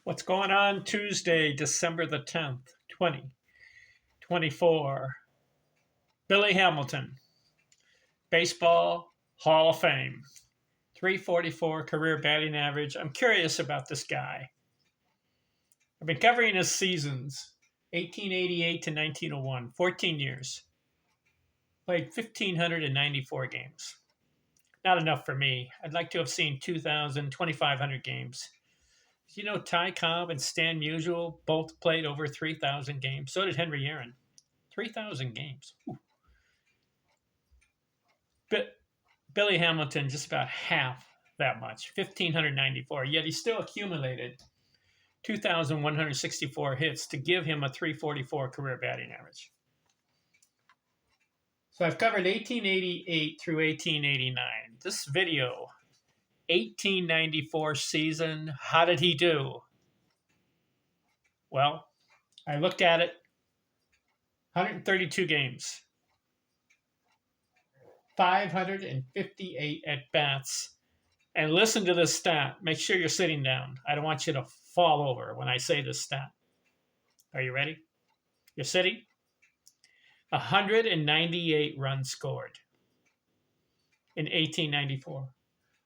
What's going on Tuesday, December the 10th, 2024? Billy Hamilton, Baseball Hall of Fame, 344 career batting average. I'm curious about this guy. I've been covering his seasons, 1888 to 1901, 14 years. Played 1,594 games. Not enough for me. I'd like to have seen 2,000, 2,500 games. You know, Ty Cobb and Stan Musial both played over 3,000 games. So did Henry Aaron. 3,000 games. Billy Hamilton, just about half that much, 1,594. Yet he still accumulated 2,164 hits to give him a 344 career batting average. So I've covered 1888 through 1889. This video, 1894 season, how did he do? Well, I looked at it, 132 games, 558 at-bats, and listen to this stat. Make sure you're sitting down. I don't want you to fall over when I say this stat. Are you ready? You're sitting? 198 runs scored in 1894.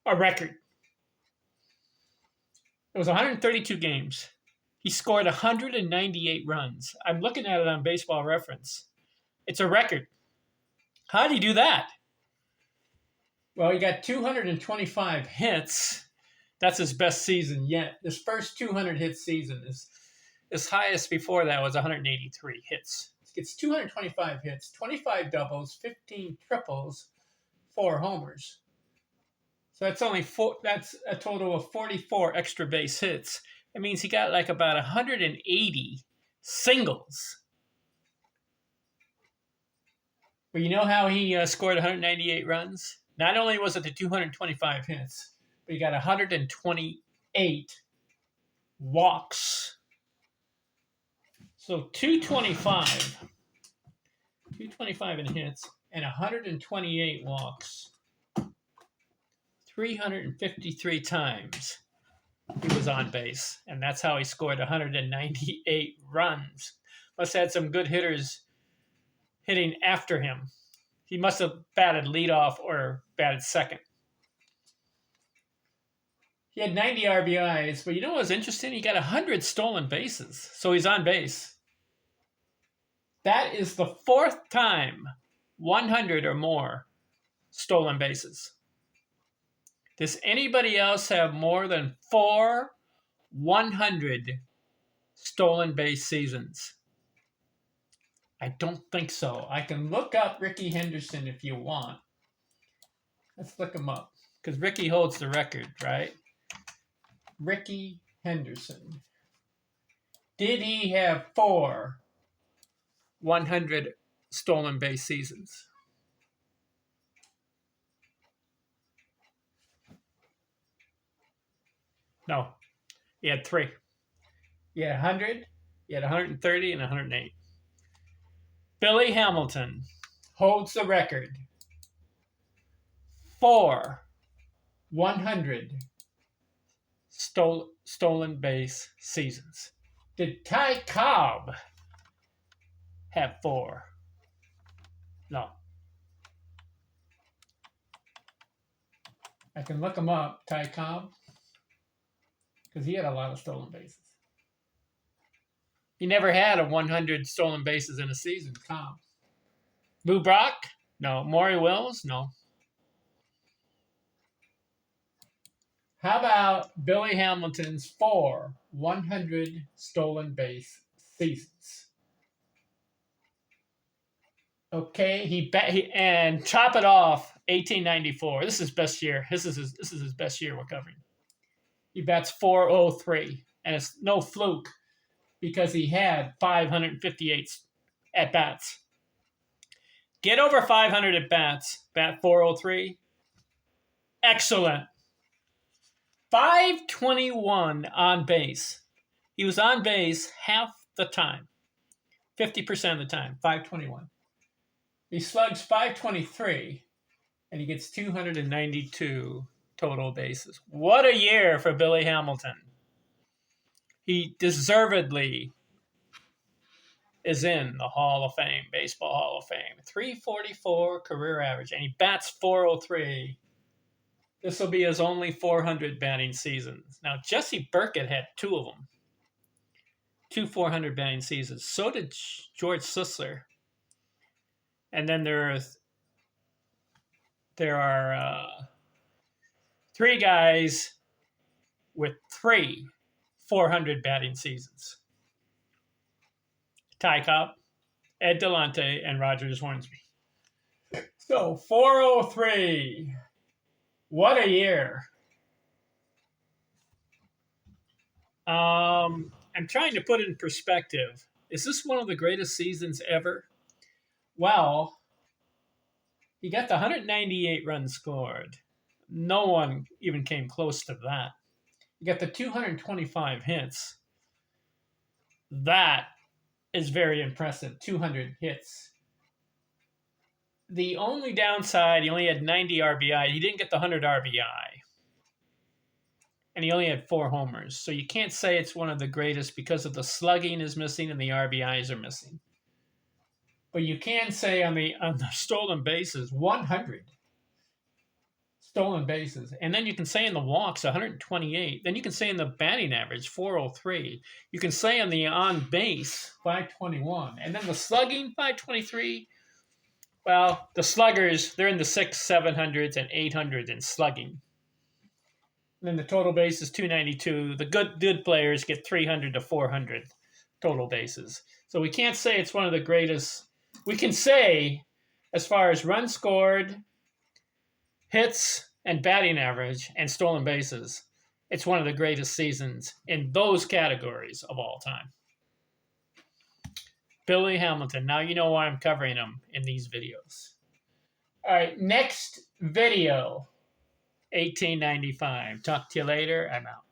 A record. It was 132 games. He scored 198 runs. I'm looking at it on Baseball Reference. It's a record. How did he do that? Well, he got 225 hits. That's his best season yet. His first 200 hit season. His highest before that was 183 hits. He gets 225 hits, 25 doubles, 15 triples, 4 homers. So that's only four. That's a total of 44 extra base hits. It means he got like about 180 singles. But you know how he scored 198 runs? Not only was it the 225 hits, but he got 128 walks. So 225 in hits and 128 walks. 353 times he was on base, and that's how he scored 198 runs. Must have had some good hitters hitting after him. He must have batted leadoff or batted second. He had 90 RBIs, but you know what was interesting? He got 100 stolen bases, so he's on base. That is the fourth time 100 or more stolen bases. Does anybody else have more than 4 100 stolen base seasons? I don't think so. I can look up Rickey Henderson if you want. Let's look him up, because Rickey holds the record, right? Rickey Henderson. Did he have 4 100 stolen base seasons? No. He had 3. He had 100, he had 130, and 108. Billy Hamilton holds the record for 100 stolen base seasons. Did Ty Cobb have 4? No. I can look him up, Ty Cobb, because he had a lot of stolen bases. He never had a 100 stolen bases in a season, Cobb. Lou Brock? No. Maury Wills? No. How about Billy Hamilton's 4 100 stolen base seasons? Okay, and chop it off. 1894. This is his best year. This is his best year we're covering. He bats .403, and it's no fluke because he had 558 at bats. Get over 500 at bats. Bat .403. Excellent. 521 on base. He was on base half the time. 50% of the time. 521. He slugs .523, and he gets 292 total bases. What a year for Billy Hamilton. He deservedly is in the Hall of Fame, Baseball Hall of Fame. 344 career average, and he bats 403. This will be his only 400 batting seasons. Now, Jesse Burkett had two of them. 2 400 batting seasons. So did George Sisler. And then there are 3 guys with 3 400 batting seasons. Ty Cobb, Ed Delonte, and Rogers Hornsby. So 403. What a year. I'm trying to put it in perspective. Is this one of the greatest seasons ever? Well, he got the 198 runs scored. No one even came close to that. He got the 225 hits. That is very impressive. 200 hits. The only downside, he only had 90 RBI. He didn't get the 100 RBI. And he only had 4 homers. So you can't say it's one of the greatest because of the slugging is missing and the RBIs are missing. But you can say on the stolen bases, 100 stolen bases. And then you can say in the walks, 128. Then you can say in the batting average, 403. You can say on the on base, 521. And then the slugging, 523. Well, the sluggers, they're in the 600s, 700s, and 800s in slugging. And then the total base is 292. The good players get 300 to 400 total bases. So we can't say it's one of the greatest. We can say, as far as runs scored, hits, and batting average, and stolen bases, it's one of the greatest seasons in those categories of all time. Billy Hamilton. Now you know why I'm covering him in these videos. All right, next video, 1895. Talk to you later. I'm out.